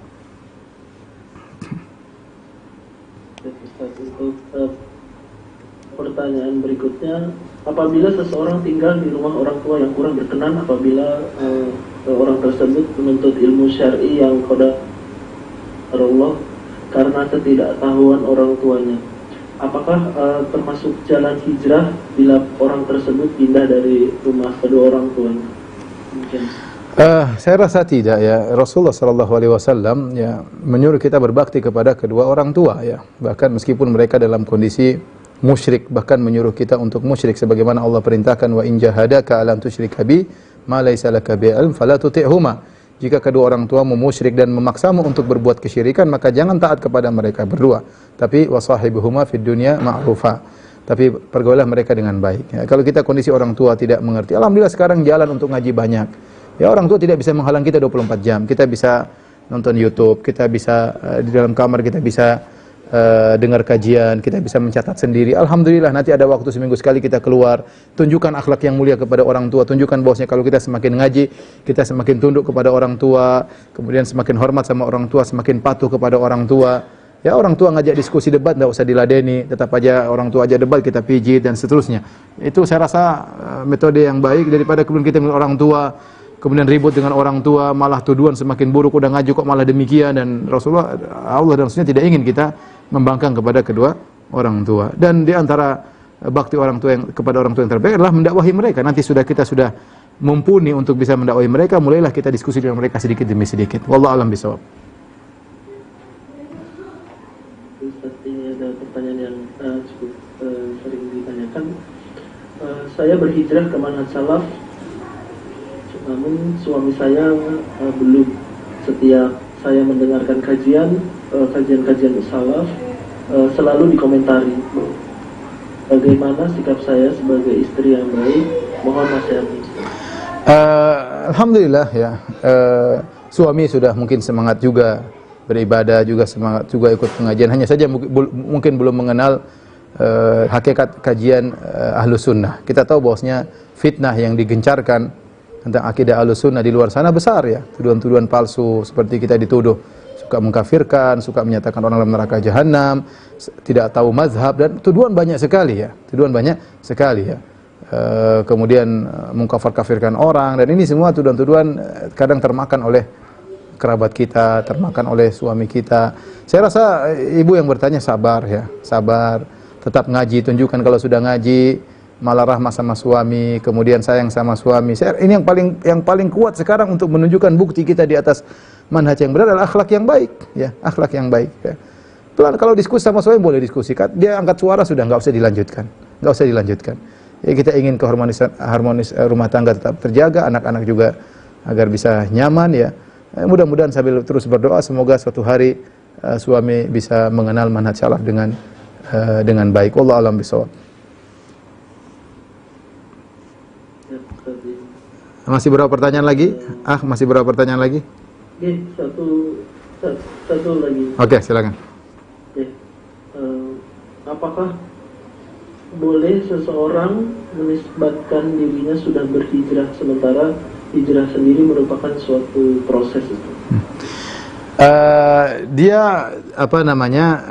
Untuk pertanyaan berikutnya, apabila seseorang tinggal di rumah orang tua yang kurang berkenan, apabila orang tersebut menuntut ilmu syar'i yang qadar Allah karena ketidaktahuan orang tuanya, apakah termasuk jalan hijrah bila orang tersebut pindah dari rumah kedua orang tuanya? Mungkin. Saya rasa tidak ya. Rasulullah SAW ya menyuruh kita berbakti kepada kedua orang tua ya. Bahkan meskipun mereka dalam kondisi musyrik, bahkan menyuruh kita untuk musyrik sebagaimana Allah perintahkan, wa in jahadaka ala an tusyrika bi ma laysa laka bi ilm fala tuti'huma. Jika kedua orang tua memusyrik dan memaksamu untuk berbuat kesyirikan, maka jangan taat kepada mereka berdua. Tapi wasahibuhuma fid dunya ma'rufa. Tapi pergaulah mereka dengan baik. Ya, kalau kita kondisi orang tua tidak mengerti, alhamdulillah sekarang jalan untuk ngaji banyak. Ya, orang tua tidak bisa menghalang kita 24 jam. Kita bisa nonton YouTube, kita bisa di dalam kamar kita bisa dengar kajian, kita bisa mencatat sendiri. Alhamdulillah, nanti ada waktu seminggu sekali kita keluar, tunjukkan akhlak yang mulia kepada orang tua, tunjukkan bahwasanya kalau kita semakin ngaji, kita semakin tunduk kepada orang tua, kemudian semakin hormat sama orang tua, semakin patuh kepada orang tua. Ya, orang tua ngajak diskusi debat enggak usah diladeni, tetap aja orang tua aja debat kita pijit dan seterusnya. Itu saya rasa metode yang baik daripada kemudian kita melihat orang tua kemudian ribut dengan orang tua, malah tuduhan semakin buruk, udah ngaji kok malah demikian. Dan Rasulullah, Allah dan Rasulnya tidak ingin kita membangkang kepada kedua orang tua. Dan di antara bakti orang tua yang kepada orang tua yang terbaik adalah mendakwahi mereka. Nanti kita sudah mumpuni untuk bisa mendakwahi mereka, mulailah kita diskusi dengan mereka sedikit demi sedikit. Wallahu a'lam bishawab. Ini ada pertanyaan yang cukup sering ditanyakan. Saya berhijrah ke manhaj salaf, namun suami saya belum. Setiap saya mendengarkan kajian-kajian salaf selalu dikomentari. Bagaimana sikap saya sebagai istri yang baik? Mohon nasihatnya. Alhamdulillah ya, suami sudah mungkin semangat juga beribadah, juga semangat juga ikut pengajian, hanya saja mungkin belum mengenal hakikat kajian Ahlus Sunnah. Kita tahu bahwasanya fitnah yang digencarkan tentang akidah Ahlus Sunnah di luar sana besar ya, tuduhan-tuduhan palsu seperti kita dituduh suka mengkafirkan, suka menyatakan orang dalam neraka jahanam, tidak tahu mazhab, dan tuduhan banyak sekali ya, kemudian mengkafir-kafirkan orang, dan ini semua tuduhan-tuduhan kadang termakan oleh kerabat kita, termakan oleh suami kita. Saya rasa ibu yang bertanya sabar ya, sabar, tetap ngaji, tunjukkan kalau sudah ngaji, malah rahmah sama suami, kemudian sayang sama suami. Ini yang paling kuat sekarang untuk menunjukkan bukti kita di atas manhaj yang benar adalah akhlak yang baik, ya, akhlak yang baik. Ya. Pelan, kalau diskusi sama suami boleh diskusi, dia angkat suara sudah nggak usah dilanjutkan. Ya, kita ingin harmonis rumah tangga tetap terjaga, anak-anak juga agar bisa nyaman ya. Mudah-mudahan sambil terus berdoa semoga suatu hari suami bisa mengenal manhaj salaf dengan baik. Wallahu a'lam bishawab. Masih berapa pertanyaan lagi? Masih berapa pertanyaan lagi? Oke, satu lagi. Oke, silakan. Oke. Apakah boleh seseorang menisbatkan dirinya sudah berhijrah sementara hijrah sendiri merupakan suatu proses itu? Dia apa namanya?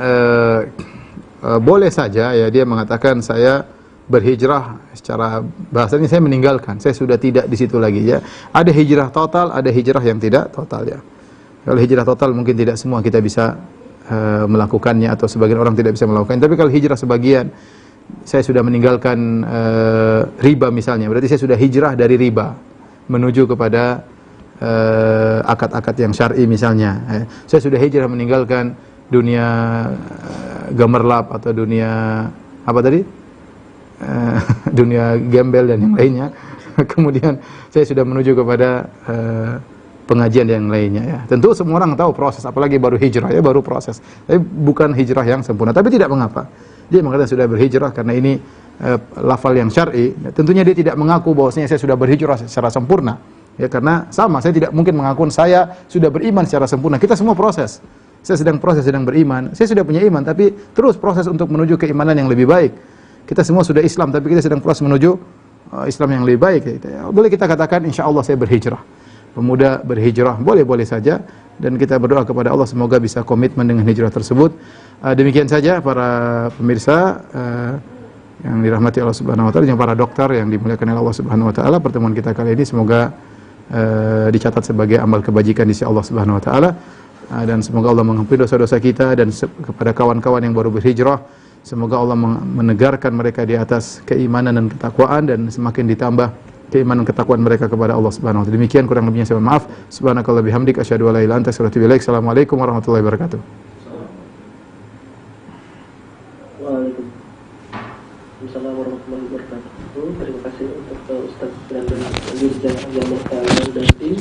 Boleh saja ya dia mengatakan saya berhijrah, secara bahasanya saya meninggalkan, saya sudah tidak di situ lagi ya. Ada hijrah total, ada hijrah yang tidak total ya. Kalau hijrah total mungkin tidak semua kita bisa melakukannya atau sebagian orang tidak bisa melakukannya. Tapi kalau hijrah sebagian, saya sudah meninggalkan riba misalnya, berarti saya sudah hijrah dari riba menuju kepada akad-akad yang syar'i misalnya. Saya sudah hijrah meninggalkan dunia gemerlap atau dunia apa tadi? Dunia gembel dan yang lainnya. Kemudian saya sudah menuju kepada pengajian yang lainnya ya. Tentu semua orang tahu proses, apalagi baru hijrah ya, baru proses. Tapi bukan hijrah yang sempurna, tapi tidak mengapa. Dia mengatakan sudah berhijrah karena ini lafal yang syar'i. Tentunya dia tidak mengaku bahwasanya saya sudah berhijrah secara sempurna. Ya karena sama, saya tidak mungkin mengaku saya sudah beriman secara sempurna. Kita semua proses. Saya sedang proses, sedang beriman. Saya sudah punya iman, tapi terus proses untuk menuju keimanan yang lebih baik. Kita semua sudah Islam, tapi kita sedang proses menuju Islam yang lebih baik. Boleh kita katakan, insya Allah saya berhijrah. Pemuda berhijrah, boleh-boleh saja. Dan kita berdoa kepada Allah semoga bisa komitmen dengan hijrah tersebut. Demikian saja para pemirsa yang dirahmati Allah Subhanahu Wa Taala, yang para dokter yang dimuliakan oleh Allah Subhanahu Wa Taala. Pertemuan kita kali ini semoga dicatat sebagai amal kebajikan di sisi Allah Subhanahu Wa Taala. Dan semoga Allah mengampuni dosa-dosa kita, dan kepada kawan-kawan yang baru berhijrah, semoga Allah menegarkan mereka di atas keimanan dan ketakwaan, dan semakin ditambah keimanan ketakwaan mereka kepada Allah Subhanahu wa taala. Demikian kurang lebihnya saya mohon maaf. Subhanakallah bihamdik asyhadu an la ilaha illa anta astaghfiruka wa atubu ilaik. Assalamualaikum warahmatullahi wabarakatuh. Waalaikumsalam warahmatullahi wabarakatuh. Terima kasih untuk Ustaz Brandon Yurjan Jamal dan tim.